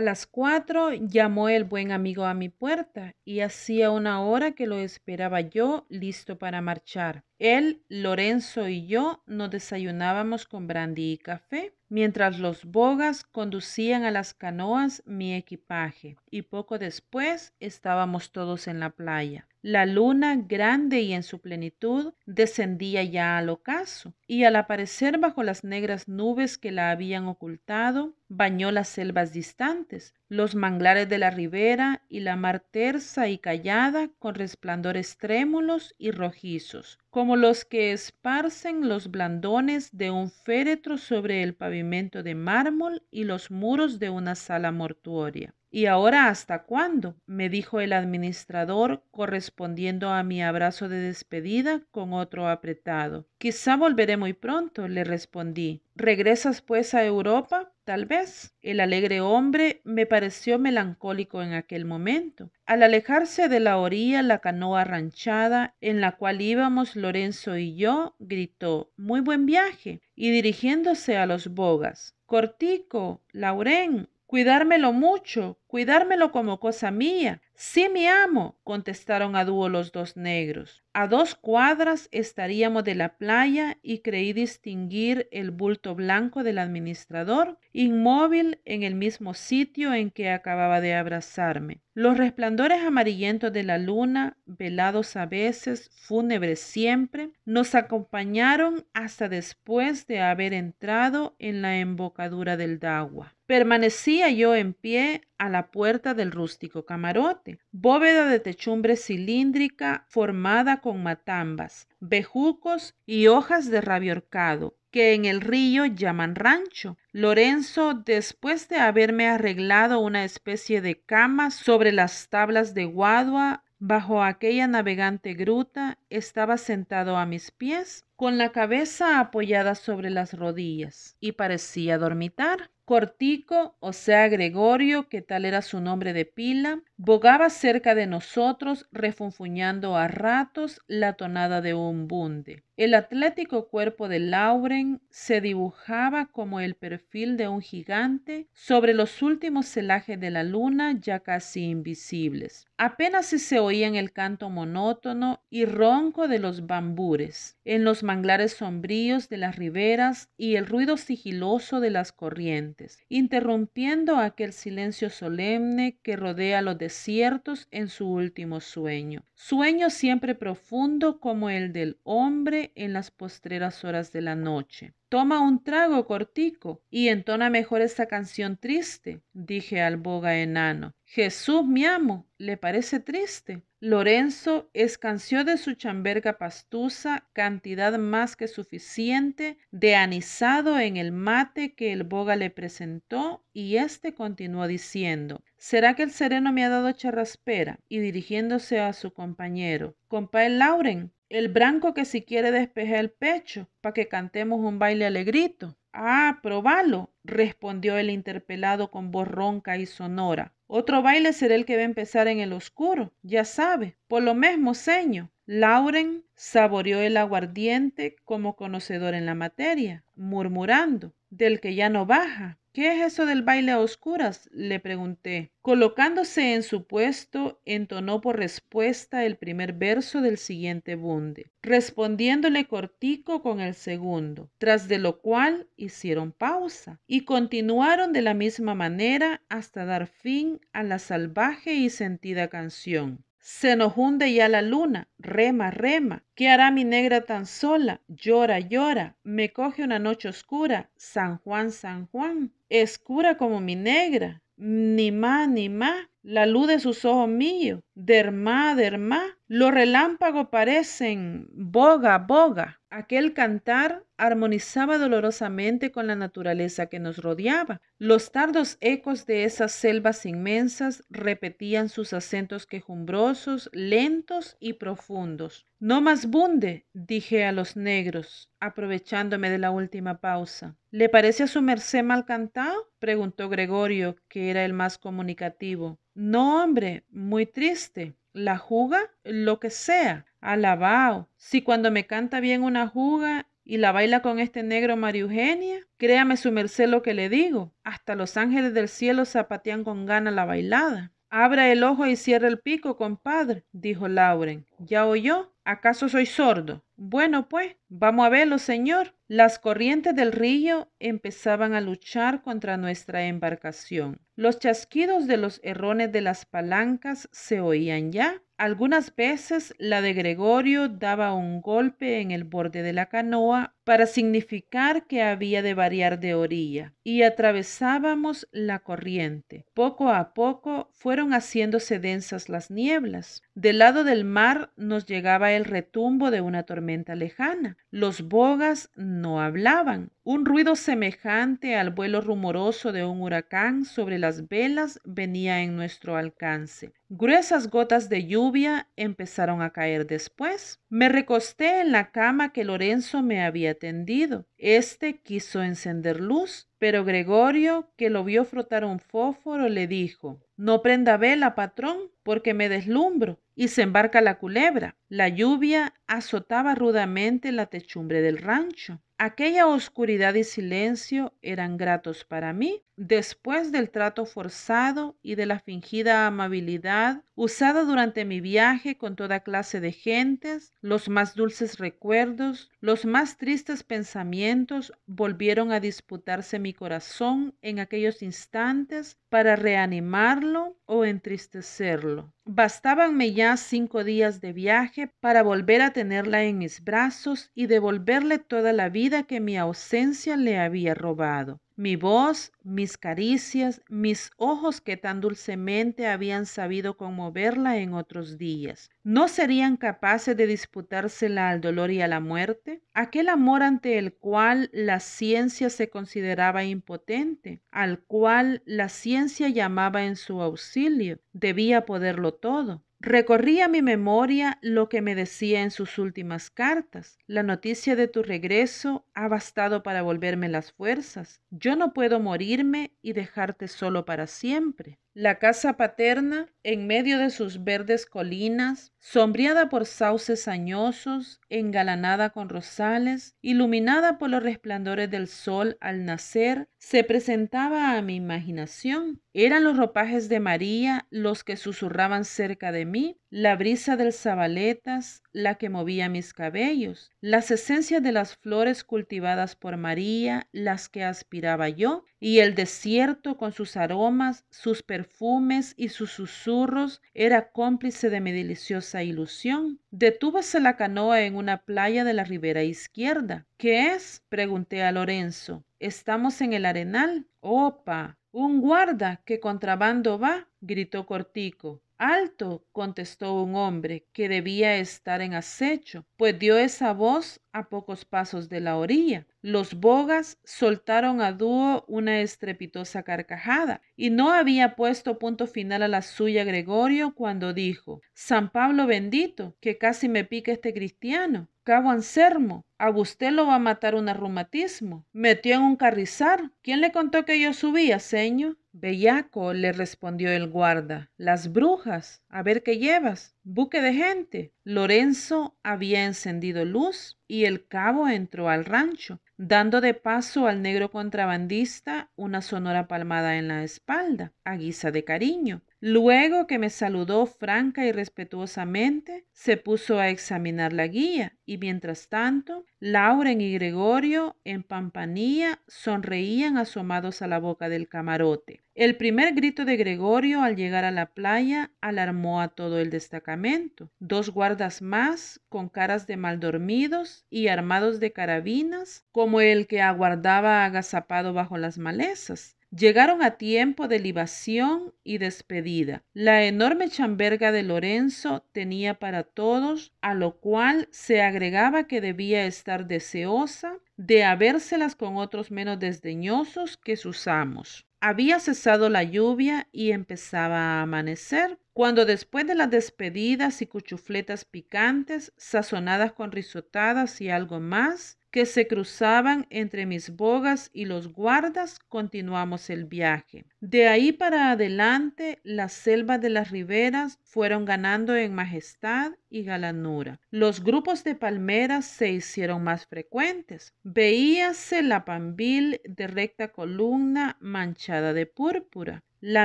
A las 4 llamó el buen amigo a mi puerta y hacía una hora que lo esperaba yo listo para marchar. Él, Lorenzo y yo nos desayunábamos con brandy y café, mientras los bogas conducían a las canoas mi equipaje, y poco después estábamos todos en la playa. La luna, grande y en su plenitud, descendía ya al ocaso, y al aparecer bajo las negras nubes que la habían ocultado, bañó las selvas distantes, los manglares de la ribera y la mar tersa y callada con resplandores trémulos y rojizos, como los que esparcen los blandones de un féretro sobre el pavimento de mármol y los muros de una sala mortuoria. ¿Y ahora hasta cuándo?, me dijo el administrador, correspondiendo a mi abrazo de despedida con otro apretado. Quizá volveré muy pronto, le respondí. ¿Regresas pues a Europa? Tal vez. El alegre hombre me pareció melancólico en aquel momento. Al alejarse de la orilla, la canoa ranchada en la cual íbamos Lorenzo y yo, gritó: «Muy buen viaje», y dirigiéndose a los bogas: «Cortico, Laurén, cuidármelo mucho, cuidármelo como cosa mía». «Sí, mi amo», contestaron a dúo los dos negros. A 2 cuadras estaríamos de la playa y creí distinguir el bulto blanco del administrador, inmóvil en el mismo sitio en que acababa de abrazarme. Los resplandores amarillentos de la luna, velados a veces, fúnebres siempre, nos acompañaron hasta después de haber entrado en la embocadura del Dagua. Permanecía yo en pie a la puerta del rústico camarote, bóveda de techumbre cilíndrica formada con matambas, bejucos y hojas de rabiorcado, que en el río llaman rancho. Lorenzo, después de haberme arreglado una especie de cama sobre las tablas de Guadua, bajo aquella navegante gruta, estaba sentado a mis pies, con la cabeza apoyada sobre las rodillas, y parecía dormitar. Cortico, o sea Gregorio, que tal era su nombre de pila, bogaba cerca de nosotros, refunfuñando a ratos la tonada de un bunde. El atlético cuerpo de Lauren se dibujaba como el perfil de un gigante sobre los últimos celajes de la luna, ya casi invisibles. Apenas si se oían el canto monótono y ronco de los bambures en los manglares sombríos de las riberas y el ruido sigiloso de las corrientes, interrumpiendo aquel silencio solemne que rodea los desiertos en su último sueño. Sueño siempre profundo como el del hombre en las postreras horas de la noche. «Toma un trago, Cortico, y entona mejor esta canción triste», dije al boga enano. «Jesús, mi amo, ¿le parece triste?». Lorenzo escanció de su chamberga pastusa cantidad más que suficiente de anisado en el mate que el boga le presentó, y éste continuó diciendo: «¿Será que el sereno me ha dado charraspera?». Y dirigiéndose a su compañero: «Compadre Lauren, el branco que si quiere despeje el pecho, pa' que cantemos un baile alegrito». «Ah, probalo», respondió el interpelado con voz ronca y sonora. «Otro baile será el que va a empezar en el oscuro, ya sabe, por lo mismo, seño». Lauren saboreó el aguardiente como conocedor en la materia, murmurando: «Del que ya no baja». «¿Qué es eso del baile a oscuras?», le pregunté. Colocándose en su puesto, entonó por respuesta el primer verso del siguiente bunde, respondiéndole Cortico con el segundo, tras de lo cual hicieron pausa y continuaron de la misma manera hasta dar fin a la salvaje y sentida canción. «Se nos hunde ya la luna, rema, rema. ¿Qué hará mi negra tan sola? Llora, llora. Me coge una noche oscura, San Juan, San Juan. Escura como mi negra, ni má, ni má. La luz de sus ojos míos, dermá, dermá. Los relámpagos parecen boga, boga». Aquel cantar armonizaba dolorosamente con la naturaleza que nos rodeaba. Los tardos ecos de esas selvas inmensas repetían sus acentos quejumbrosos, lentos y profundos. «No más bunde», dije a los negros, aprovechándome de la última pausa. «¿Le parece a su merced mal cantado?», preguntó Gregorio, que era el más comunicativo. «No, hombre, muy triste». «¿La juga?». «Lo que sea». «Alabao, si cuando me canta bien una juga y la baila con este negro María Eugenia. Créame su merced lo que le digo, hasta los ángeles del cielo zapatean con gana la bailada. Abra el ojo y cierra el pico, compadre, dijo Lauren. ¿Ya oyó? ¿Acaso soy sordo? Bueno, pues, vamos a verlo, señor. Las corrientes del río empezaban a luchar contra nuestra embarcación. Los chasquidos de los herrones de las palancas se oían ya. Algunas veces la de Gregorio daba un golpe en el borde de la canoa para significar que había de variar de orilla, y atravesábamos la corriente. Poco a poco fueron haciéndose densas las nieblas. Del lado del mar nos llegaba el retumbo de una tormenta lejana. Los bogas no hablaban. Un ruido semejante al vuelo rumoroso de un huracán sobre las velas venía en nuestro alcance. Gruesas gotas de lluvia empezaron a caer después. Me recosté en la cama que Lorenzo me había tendido. Este quiso encender luz, pero Gregorio, que lo vio frotar un fósforo, le dijo: no prenda vela, patrón, porque me deslumbro, y se embarca la culebra. La lluvia azotaba rudamente la techumbre del rancho. Aquella oscuridad y silencio eran gratos para mí, después del trato forzado y de la fingida amabilidad usada durante mi viaje con toda clase de gentes. Los más dulces recuerdos, los más tristes pensamientos volvieron a disputarse mi corazón en aquellos instantes para reanimarlo o entristecerlo. Bastábanme ya 5 días de viaje para volver a tenerla en mis brazos y devolverle toda la vida que mi ausencia le había robado. Mi voz, mis caricias, mis ojos que tan dulcemente habían sabido conmoverla en otros días. ¿No serían capaces de disputársela al dolor y a la muerte? Aquel amor ante el cual la ciencia se consideraba impotente, al cual la ciencia llamaba en su auxilio, debía poderlo todo. Recorrí a mi memoria lo que me decía en sus últimas cartas. La noticia de tu regreso ha bastado para volverme las fuerzas. Yo no puedo morirme y dejarte solo para siempre. La casa paterna, en medio de sus verdes colinas, sombreada por sauces añosos, engalanada con rosales, iluminada por los resplandores del sol al nacer, se presentaba a mi imaginación. Eran los ropajes de María los que susurraban cerca de mí, la brisa del zabaletas la que movía mis cabellos, las esencias de las flores cultivadas por María las que aspiraba yo, y el desierto con sus aromas, sus perfumes y sus susurros era cómplice de mi deliciosa ilusión. Detúvose la canoa en una playa de la ribera izquierda. ¿Qué es? Pregunté a Lorenzo. Estamos en el arenal. ¡Opa! Un guarda, ¿qué contrabando va? Gritó Cortico. Alto, contestó un hombre que debía estar en acecho, pues dio esa voz a pocos pasos de la orilla. Los bogas soltaron a dúo una estrepitosa carcajada, y no había puesto punto final a la suya Gregorio cuando dijo: San Pablo bendito, que casi me pica este cristiano. Cabo Anselmo, a usted lo va a matar un reumatismo. Metió en un carrizal. ¿Quién le contó que yo subía, señor? Bellaco, le respondió el guarda. Las brujas. A ver qué llevas. Buque de gente. Lorenzo había encendido luz y el cabo entró al rancho, dando de paso al negro contrabandista una sonora palmada en la espalda, a guisa de cariño. Luego que me saludó franca y respetuosamente, se puso a examinar la guía, y mientras tanto, Lauren y Gregorio, en pampanía, sonreían asomados a la boca del camarote. El primer grito de Gregorio al llegar a la playa alarmó a todo el destacamento. 2 guardas más, con caras de mal dormidos y armados de carabinas, como el que aguardaba agazapado bajo las malezas, llegaron a tiempo de libación y despedida. La enorme chamberga de Lorenzo tenía para todos, a lo cual se agregaba que debía estar deseosa de habérselas con otros menos desdeñosos que sus amos. Había cesado la lluvia y empezaba a amanecer, cuando después de las despedidas y cuchufletas picantes, sazonadas con risotadas y algo más, que se cruzaban entre mis bogas y los guardas, continuamos el viaje. De ahí para adelante, las selvas de las riberas fueron ganando en majestad y galanura. Los grupos de palmeras se hicieron más frecuentes. Veíase la pambil de recta columna manchada de púrpura, la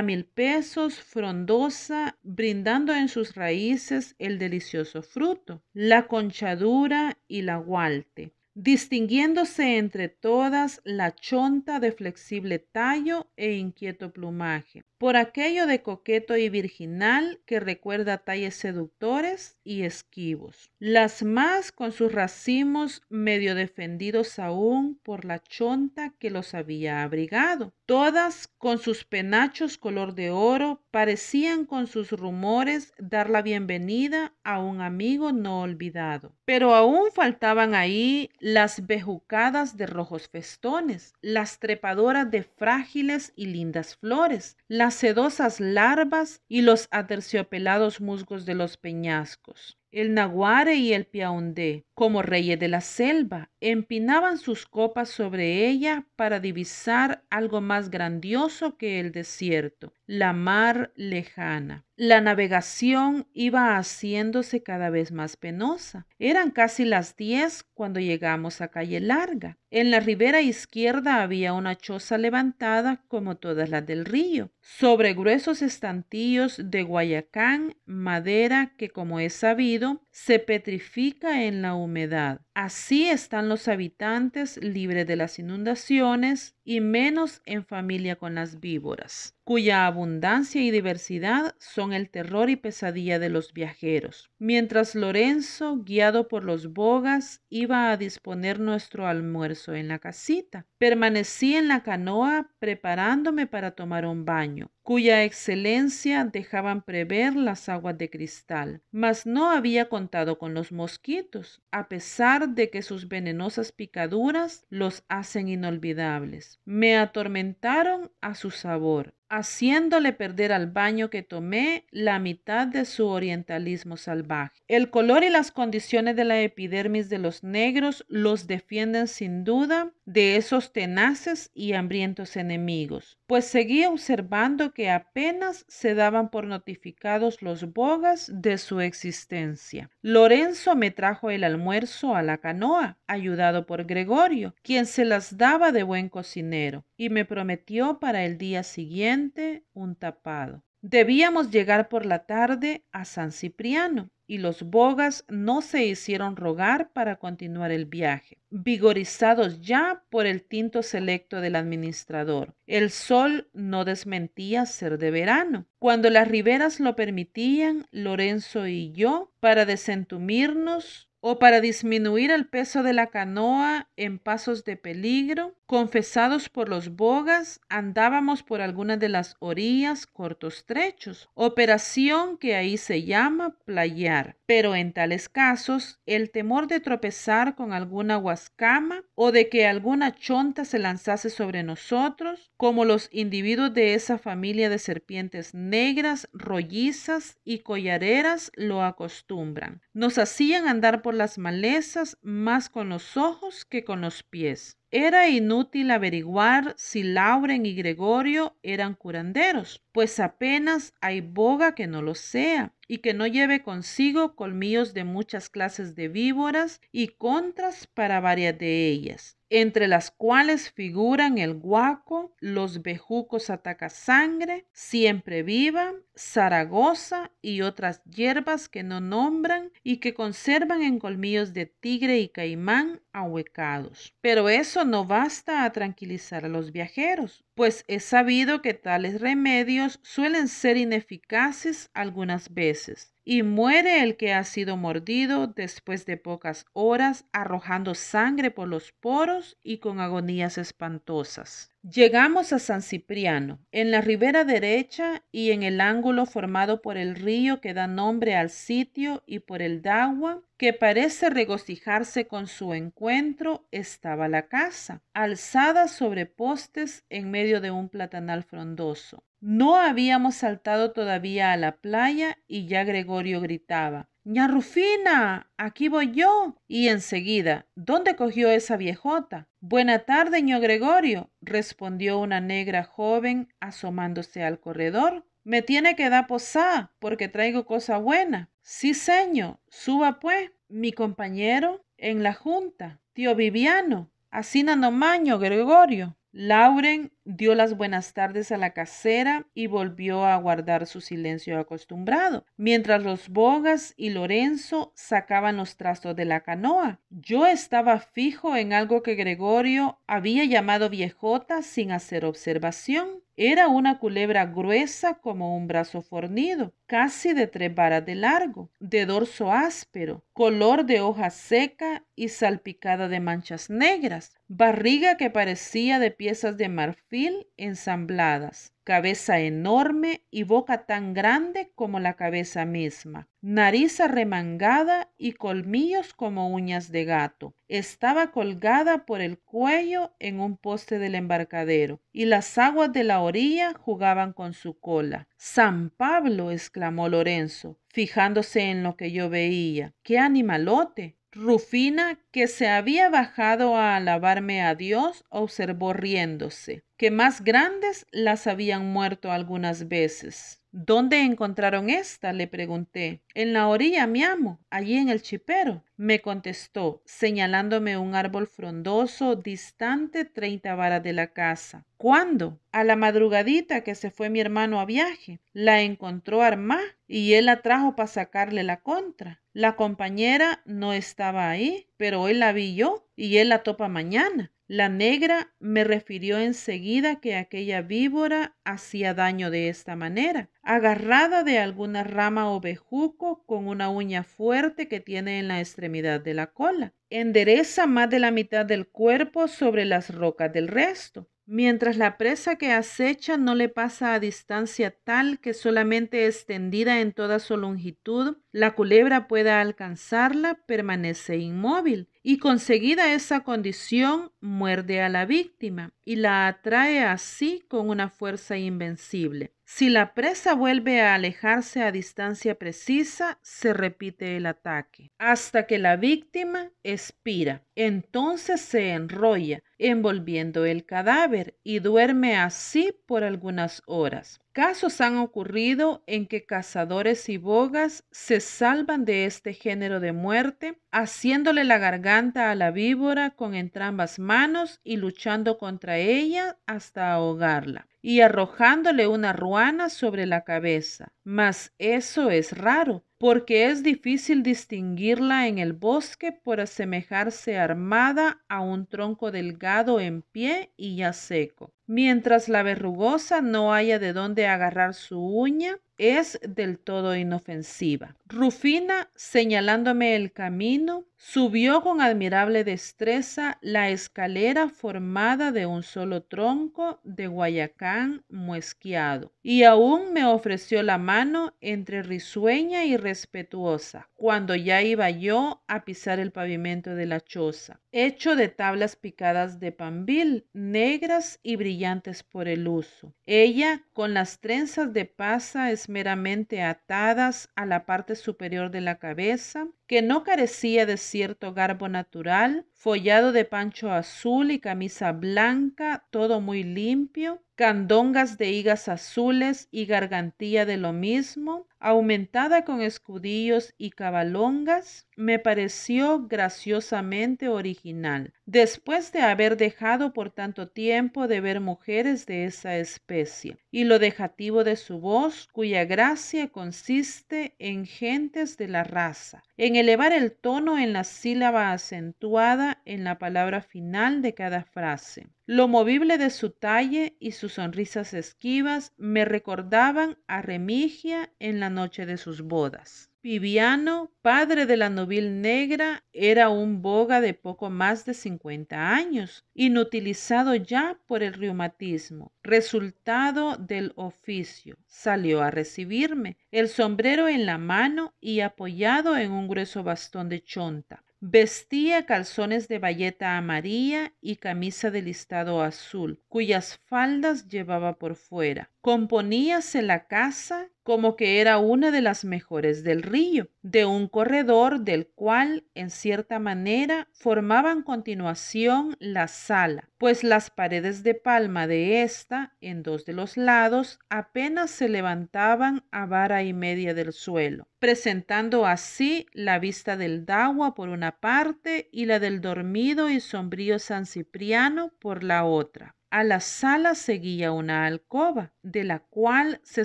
milpesos frondosa, brindando en sus raíces el delicioso fruto, la conchadura y la gualte, distinguiéndose entre todas la chonta de flexible tallo e inquieto plumaje, por aquello de coqueto y virginal que recuerda talles seductores y esquivos. Las más con sus racimos medio defendidos aún por la chonta que los había abrigado. Todas con sus penachos color de oro parecían con sus rumores dar la bienvenida a un amigo no olvidado. Pero aún faltaban ahí las bejucadas de rojos festones, las trepadoras de frágiles y lindas flores, las sedosas larvas y los aterciopelados musgos de los peñascos. El naguare y el piaundé, como reyes de la selva, empinaban sus copas sobre ella para divisar algo más grandioso que el desierto, la mar lejana. La navegación iba haciéndose cada vez más penosa. Eran casi las 10 cuando llegamos a Calle Larga. En la ribera izquierda había una choza levantada como todas las del río, sobre gruesos estantillos de guayacán, madera que, como es sabido, se petrifica en la humedad. Así están los habitantes libres de las inundaciones y menos en familia con las víboras, cuya abundancia y diversidad son el terror y pesadilla de los viajeros. Mientras Lorenzo, guiado por los bogas, iba a disponer nuestro almuerzo en la casita, permanecí en la canoa preparándome para tomar un baño, cuya excelencia dejaban prever las aguas de cristal. Mas no había contado con los mosquitos, a pesar de que sus venenosas picaduras los hacen inolvidables. Me atormentaron a su sabor, haciéndole perder al baño que tomé la mitad de su orientalismo salvaje. El color y las condiciones de la epidermis de los negros los defienden sin duda de esos tenaces y hambrientos enemigos, pues seguí observando que apenas se daban por notificados los bogas de su existencia. Lorenzo me trajo el almuerzo a la canoa, ayudado por Gregorio, quien se las daba de buen cocinero, y me prometió para el día siguiente un tapado. Debíamos llegar por la tarde a San Cipriano, y los bogas no se hicieron rogar para continuar el viaje, vigorizados ya por el tinto selecto del administrador. El sol no desmentía ser de verano. Cuando las riberas lo permitían, Lorenzo y yo, para desentumirnos o para disminuir el peso de la canoa en pasos de peligro, confesados por los bogas, andábamos por algunas de las orillas cortos trechos, operación que ahí se llama playar. Pero en tales casos, el temor de tropezar con alguna guascama o de que alguna chonta se lanzase sobre nosotros, como los individuos de esa familia de serpientes negras, rollizas y collareras lo acostumbran, nos hacían andar por las malezas más con los ojos que con los pies. Era inútil averiguar si Lauren y Gregorio eran curanderos, pues apenas hay boga que no lo sea y que no lleve consigo colmillos de muchas clases de víboras y contras para varias de ellas, entre las cuales figuran el guaco, los bejucos atacasangre, siempre viva, Zaragoza y otras hierbas que no nombran y que conservan en colmillos de tigre y caimán ahuecados. Pero eso no basta a tranquilizar a los viajeros, pues es sabido que tales remedios suelen ser ineficaces algunas veces, y muere el que ha sido mordido después de pocas horas, arrojando sangre por los poros y con agonías espantosas. Llegamos a San Cipriano, en la ribera derecha y en el ángulo formado por el río que da nombre al sitio y por el Dagua, que parece regocijarse con su encuentro, estaba la casa, alzada sobre postes en medio de un platanal frondoso. No habíamos saltado todavía a la playa y ya Gregorio gritaba: ña Rufina, aquí voy yo. Y enseguida, ¿dónde cogió esa viejota? Buena tarde, ño Gregorio, respondió una negra joven asomándose al corredor. Me tiene que dar posá, porque traigo cosa buena. Sí, señor, suba pues. Mi compañero en la junta, tío Viviano, así maño, Gregorio. Lauren dio las buenas tardes a la casera y volvió a guardar su silencio acostumbrado, mientras los Bogas y Lorenzo sacaban los trastos de la canoa. Yo estaba fijo en algo que Gregorio había llamado viejota sin hacer observación. Era una culebra gruesa como un brazo fornido, casi de 3 varas de largo, de dorso áspero, color de hoja seca y salpicada de manchas negras, barriga que parecía de piezas de marfil ensambladas, cabeza enorme y boca tan grande como la cabeza misma, nariz arremangada y colmillos como uñas de gato. Estaba colgada por el cuello en un poste del embarcadero y las aguas de la orilla jugaban con su cola. ¡San Pablo! Exclamó Lorenzo, fijándose en lo que yo veía. ¡Qué animalote! Rufina, que se había bajado a alabarme a Dios, observó riéndose que más grandes las habían muerto algunas veces. ¿Dónde encontraron esta?, le pregunté. En la orilla, mi amo, allí en el chipero, me contestó, señalándome un árbol frondoso distante 30 varas de la casa. ¿Cuándo? A la madrugadita que se fue mi hermano a viaje. La encontró armá y él la trajo para sacarle la contra. La compañera no estaba ahí, pero hoy la vi yo y él la topa mañana. La negra me refirió enseguida que aquella víbora hacía daño de esta manera, agarrada de alguna rama o bejuco con una uña fuerte que tiene en la extremidad de la cola. Endereza más de la mitad del cuerpo sobre las rocas del resto, mientras la presa que acecha no le pasa a distancia tal que solamente extendida en toda su longitud la culebra pueda alcanzarla, permanece inmóvil y conseguida esa condición muerde a la víctima y la atrae así con una fuerza invencible. Si la presa vuelve a alejarse a distancia precisa, se repite el ataque hasta que la víctima expira. Entonces se enrolla, envolviendo el cadáver y duerme así por algunas horas. Casos han ocurrido en que cazadores y bogas se salvan de este género de muerte, haciéndole la garganta a la víbora con entrambas manos y luchando contra ella hasta ahogarla y arrojándole una ruana sobre la cabeza. Mas eso es raro, porque es difícil distinguirla en el bosque por asemejarse armada a un tronco delgado en pie y ya seco. Mientras la verrugosa no haya de dónde agarrar su uña, es del todo inofensiva. Rufina, señalándome el camino, subió con admirable destreza la escalera formada de un solo tronco de guayacán muesqueado y aún me ofreció la mano entre risueña y respetuosa cuando ya iba yo a pisar el pavimento de la choza, hecho de tablas picadas de pambil, negras y brillantes por el uso. Ella, con las trenzas de pasa esmeramente atadas a la parte superior de la cabeza, que no carecía de cierto garbo natural, follado de pancho azul y camisa blanca, todo muy limpio, candongas de higas azules y gargantilla de lo mismo, aumentada con escudillos y cabalongas, me pareció graciosamente original, después de haber dejado por tanto tiempo de ver mujeres de esa especie, y lo dejativo de su voz, cuya gracia consiste en gentes de la raza, en elevar el tono en la sílaba acentuada en la palabra final de cada frase. Lo movible de su talle y sus sonrisas esquivas me recordaban a Remigia en la noche de sus bodas. Viviano, padre de la núbil negra, era un boga de poco más de 50 años, inutilizado ya por el reumatismo, resultado del oficio. Salió a recibirme, el sombrero en la mano y apoyado en un grueso bastón de chonta. Vestía calzones de bayeta amarilla y camisa de listado azul, cuyas faldas llevaba por fuera. Componíase la casa como que era una de las mejores del río, de un corredor del cual, en cierta manera, formaban continuación la sala, pues las paredes de palma de ésta, en dos de los lados, apenas se levantaban a vara y media del suelo, presentando así la vista del Dagua por una parte y la del dormido y sombrío San Cipriano por la otra. A la sala seguía una alcoba, de la cual se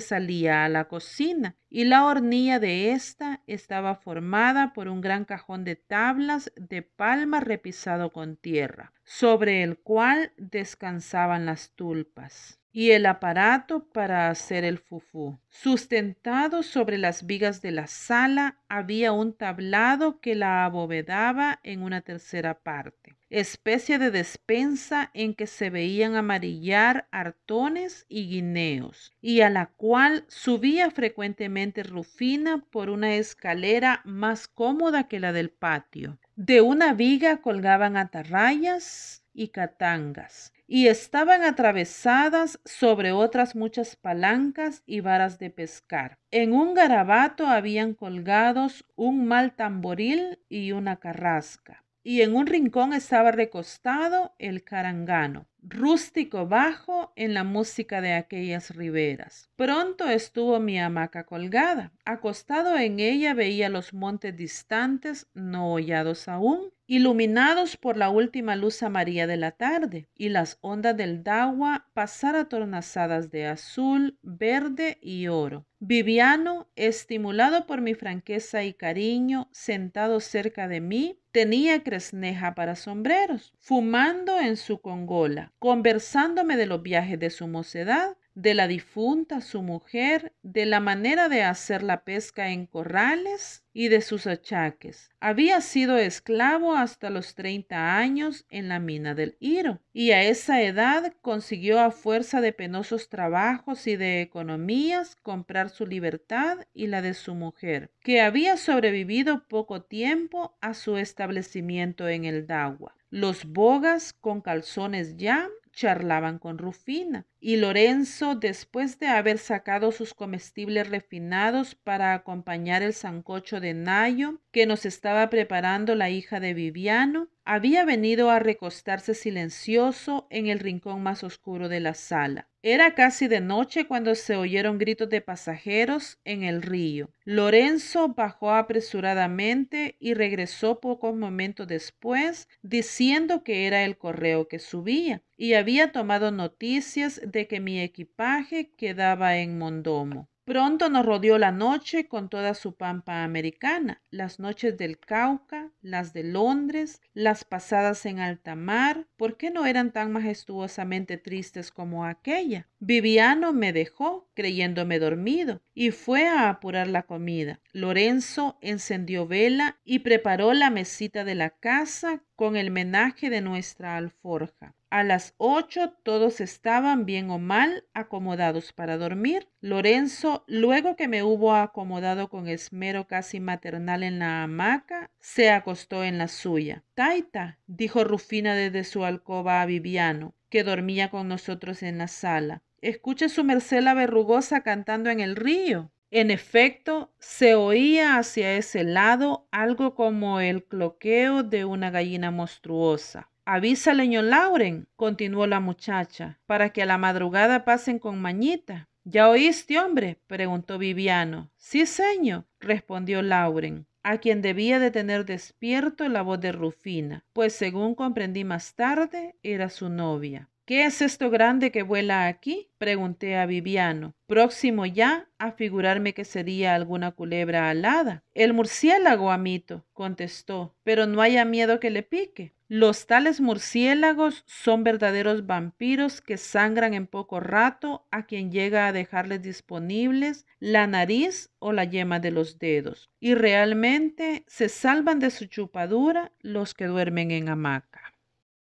salía a la cocina, y la hornilla de ésta estaba formada por un gran cajón de tablas de palma repisado con tierra, sobre el cual descansaban las tulpas y el aparato para hacer el fufú. Sustentado sobre las vigas de la sala había un tablado que la abovedaba en una tercera parte, especie de despensa en que se veían amarillar artones y guineos, y a la cual subía frecuentemente Rufina por una escalera más cómoda que la del patio. De una viga colgaban atarrayas y catangas, y estaban atravesadas sobre otras muchas palancas y varas de pescar. En un garabato habían colgados un mal tamboril y una carrasca, y en un rincón estaba recostado el carangano, rústico bajo en la música de aquellas riberas. Pronto estuvo mi hamaca colgada. Acostado en ella veía los montes distantes, no hollados aún, iluminados por la última luz amarilla de la tarde, y las ondas del Dagua pasar atornazadas de azul, verde y oro. Viviano, estimulado por mi franqueza y cariño, sentado cerca de mí, tenía cresneja para sombreros, fumando en su congola, conversándome de los viajes de su mocedad, de la difunta su mujer, de la manera de hacer la pesca en corrales y de sus achaques. Había sido esclavo hasta los 30 años en la mina del Hiro, y a esa edad consiguió a fuerza de penosos trabajos y de economías comprar su libertad y la de su mujer, que había sobrevivido poco tiempo a su establecimiento en el Dagua. Los bogas con calzones ya charlaban con Rufina, y Lorenzo, después de haber sacado sus comestibles refinados para acompañar el sancocho de Nayo que nos estaba preparando la hija de Viviano, había venido a recostarse silencioso en el rincón más oscuro de la sala. Era casi de noche cuando se oyeron gritos de pasajeros en el río. Lorenzo bajó apresuradamente y regresó pocos momentos después diciendo que era el correo que subía y había tomado noticias de que mi equipaje quedaba en Mondomo. Pronto nos rodeó la noche con toda su pampa americana, las noches del Cauca, las de Londres, las pasadas en alta mar, ¿por qué no eran tan majestuosamente tristes como aquella? Viviano me dejó, creyéndome dormido, y fue a apurar la comida. Lorenzo encendió vela y preparó la mesita de la casa con el menaje de nuestra alforja. A las 8 todos estaban bien o mal acomodados para dormir. Lorenzo, luego que me hubo acomodado con esmero casi maternal en la hamaca, se acostó en la suya. Taita, dijo Rufina desde su alcoba a Viviano, que dormía con nosotros en la sala, escuche su merced la verrugosa cantando en el río. En efecto, se oía hacia ese lado algo como el cloqueo de una gallina monstruosa. Avísale, ño Lauren, continuó la muchacha, para que a la madrugada pasen con Mañita. ¿Ya oíste, hombre?, preguntó Viviano. Sí, señor, respondió Lauren, a quien debía de tener despierto la voz de Rufina, pues según comprendí más tarde, era su novia. ¿Qué es esto grande que vuela aquí?, pregunté a Viviano, próximo ya a figurarme que sería alguna culebra alada. El murciélago, amito, contestó, pero no haya miedo que le pique. Los tales murciélagos son verdaderos vampiros que sangran en poco rato a quien llega a dejarles disponibles la nariz o la yema de los dedos, y realmente se salvan de su chupadura los que duermen en hamaca.